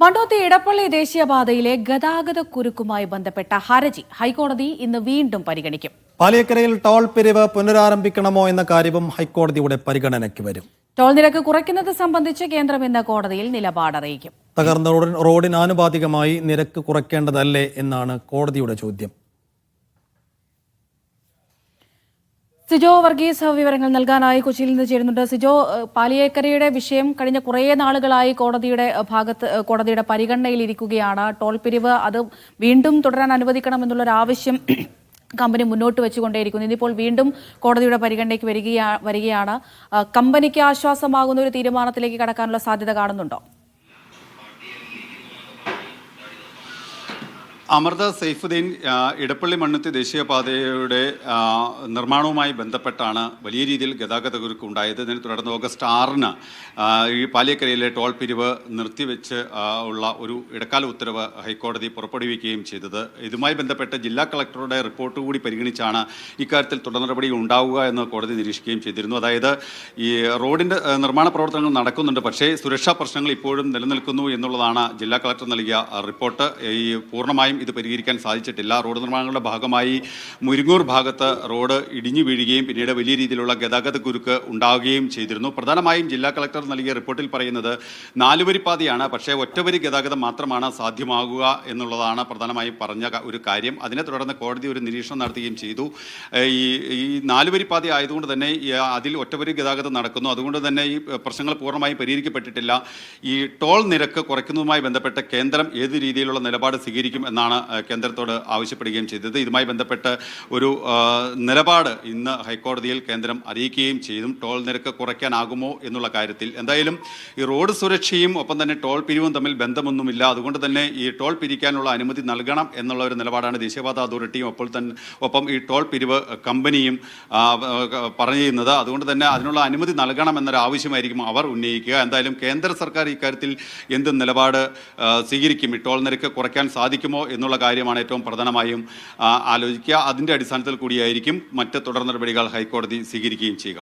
മണ്ണുത്തി ഇടപ്പള്ളി ദേശീയപാതയിലെ ഗതാഗതക്കുരുക്കുമായി ബന്ധപ്പെട്ട ഹർജി ഹൈക്കോടതി ഇന്ന് വീണ്ടും പരിഗണിക്കും. പാലിയേക്കരയിൽ ടോൾ പിരിവ് പുനരാരംഭിക്കണമോ എന്ന കാര്യവും ഹൈക്കോടതിയുടെ പരിഗണനയ്ക്ക് വരും. ടോൾ നിരക്ക് കുറയ്ക്കുന്നത് സംബന്ധിച്ച് കേന്ദ്രം ഇന്ന് കോടതിയിൽ നിലപാടറിയിക്കും. തകർന്ന റോഡിന് ആനുപാതികമായി നിരക്ക് കുറയ്ക്കേണ്ടതല്ലേ എന്നാണ് കോടതിയുടെ ചോദ്യം. സിജോ വർഗീസ് വിവരങ്ങൾ നൽകാനായി കൊച്ചിയിൽ നിന്ന് ചേരുന്നുണ്ട്. സിജോ, പാലിയേക്കരയുടെ വിഷയം കഴിഞ്ഞ കുറേ നാളുകളായി കോടതിയുടെ പരിഗണനയിലിരിക്കുകയാണ്. ടോൾ പിരിവ് അത് വീണ്ടും തുടരാൻ അനുവദിക്കണമെന്നുള്ളൊരു ആവശ്യം കമ്പനി മുന്നോട്ട് വെച്ചുകൊണ്ടേയിരിക്കുന്നു. ഇന്നിപ്പോൾ വീണ്ടും കോടതിയുടെ പരിഗണനയ്ക്ക് വരികയാണ്. കമ്പനിക്ക് ആശ്വാസമാകുന്ന ഒരു തീരുമാനത്തിലേക്ക് കടക്കാനുള്ള സാധ്യത കാണുന്നുണ്ടോ? അമൃത സൈഫുദ്ദീൻ, ഇടപ്പള്ളി മണ്ണുത്തി ദേശീയപാതയുടെ നിർമ്മാണവുമായി ബന്ധപ്പെട്ടാണ് വലിയ രീതിയിൽ ഗതാഗതക്കുരുക്ക് ഉണ്ടായത്. ഇതിനെ തുടർന്ന് ഓഗസ്റ്റ് 6-ന് ഈ പാലിയേക്കരയിലെ ടോൾ പിരിവ് നിർത്തിവെച്ച് ഉള്ള ഒരു ഇടക്കാല ഉത്തരവ് ഹൈക്കോടതി പുറപ്പെടുവിക്കുകയും ചെയ്തത്. ഇതുമായി ബന്ധപ്പെട്ട് ജില്ലാ കളക്ടറുടെ റിപ്പോർട്ട് കൂടി പരിഗണിച്ചാണ് ഇക്കാര്യത്തിൽ തുടർ നടപടി ഉണ്ടാവുക എന്ന് കോടതി നിരീക്ഷിക്കുകയും ചെയ്തിരുന്നു. അതായത് ഈ റോഡിൻ്റെ നിർമ്മാണ പ്രവർത്തനങ്ങൾ നടക്കുന്നുണ്ട്, പക്ഷേ സുരക്ഷാ പ്രശ്നങ്ങൾ ഇപ്പോഴും നിലനിൽക്കുന്നു എന്നുള്ളതാണ് ജില്ലാ കളക്ടർ നൽകിയ റിപ്പോർട്ട്. ഈ പൂർണ്ണമായും ഇത് പരിഹരിക്കാൻ സാധിച്ചിട്ടില്ല. റോഡ് നിർമ്മാണങ്ങളുടെ ഭാഗമായി മുരിങ്ങൂർ ഭാഗത്ത് റോഡ് ഇടിഞ്ഞു വീഴുകയും പിന്നീട് വലിയ രീതിയിലുള്ള ഗതാഗതക്കുരുക്ക് ഉണ്ടാവുകയും ചെയ്തിരുന്നു. പ്രധാനമായും ജില്ലാ കളക്ടർ നൽകിയ റിപ്പോർട്ടിൽ പറയുന്നത് 4 വരിപ്പാതയാണ്, പക്ഷേ ഒറ്റവരി ഗതാഗതം മാത്രമാണ് സാധ്യമാകുക എന്നുള്ളതാണ് പ്രധാനമായും പറഞ്ഞ ഒരു കാര്യം. അതിനെ തുടർന്ന് കോടതി ഒരു നിരീക്ഷണം നടത്തുകയും ചെയ്തു. ഈ 4 വരിപ്പാത ആയതുകൊണ്ട് തന്നെ അതിൽ ഒറ്റവരി ഗതാഗതം നടക്കുന്നു. അതുകൊണ്ട് തന്നെ ഈ പ്രശ്നങ്ങൾ പൂർണ്ണമായും പരിഹരിക്കപ്പെട്ടിട്ടില്ല. ഈ ടോൾ നിരക്ക് കുറയ്ക്കുന്നതുമായി ബന്ധപ്പെട്ട് കേന്ദ്രം ഏത് രീതിയിലുള്ള നിലപാട് സ്വീകരിക്കും എന്നാണ് കേന്ദ്രത്തോട് ആവശ്യപ്പെടുകയും ചെയ്തത്. ഇതുമായി ബന്ധപ്പെട്ട് ഒരു നിലപാട് ഇന്ന് ഹൈക്കോടതിയിൽ കേന്ദ്രം അറിയിക്കുകയും ചെയ്തു. ടോൾ നിരക്ക് കുറയ്ക്കാനാകുമോ എന്നുള്ള കാര്യത്തിൽ എന്തായാലും ഈ റോഡ് സുരക്ഷയും ഒപ്പം തന്നെ ടോൾ പിരിവും തമ്മിൽ ബന്ധമൊന്നുമില്ല. അതുകൊണ്ട് തന്നെ ഈ ടോൾ പിരിക്കാനുള്ള അനുമതി നൽകണം എന്നുള്ള ഒരു നിലപാടാണ് ദേശീയപാത അതോറിറ്റിയും ഒപ്പം ഈ ടോൾ പിരിവ് കമ്പനിയും പറയുന്നത്. അതുകൊണ്ട് തന്നെ അതിനുള്ള അനുമതി നൽകണം എന്നൊരു ആവശ്യമായിരിക്കും അവർ ഉന്നയിക്കുക. എന്തായാലും കേന്ദ്ര സർക്കാർ ഇക്കാര്യത്തിൽ എന്ത് നിലപാട് സ്വീകരിക്കും, ഈ ടോൾ നിരക്ക് കുറയ്ക്കാൻ സാധിക്കുമോ എന്നുള്ള കാര്യമാണ് ഏറ്റവും പ്രധാനമായും ആലോചിക്കുക. അതിൻ്റെ അടിസ്ഥാനത്തിൽ കൂടിയായിരിക്കും മറ്റ് തുടർ നടപടികൾ ഹൈക്കോടതി സ്വീകരിക്കുകയും ചെയ്യുക.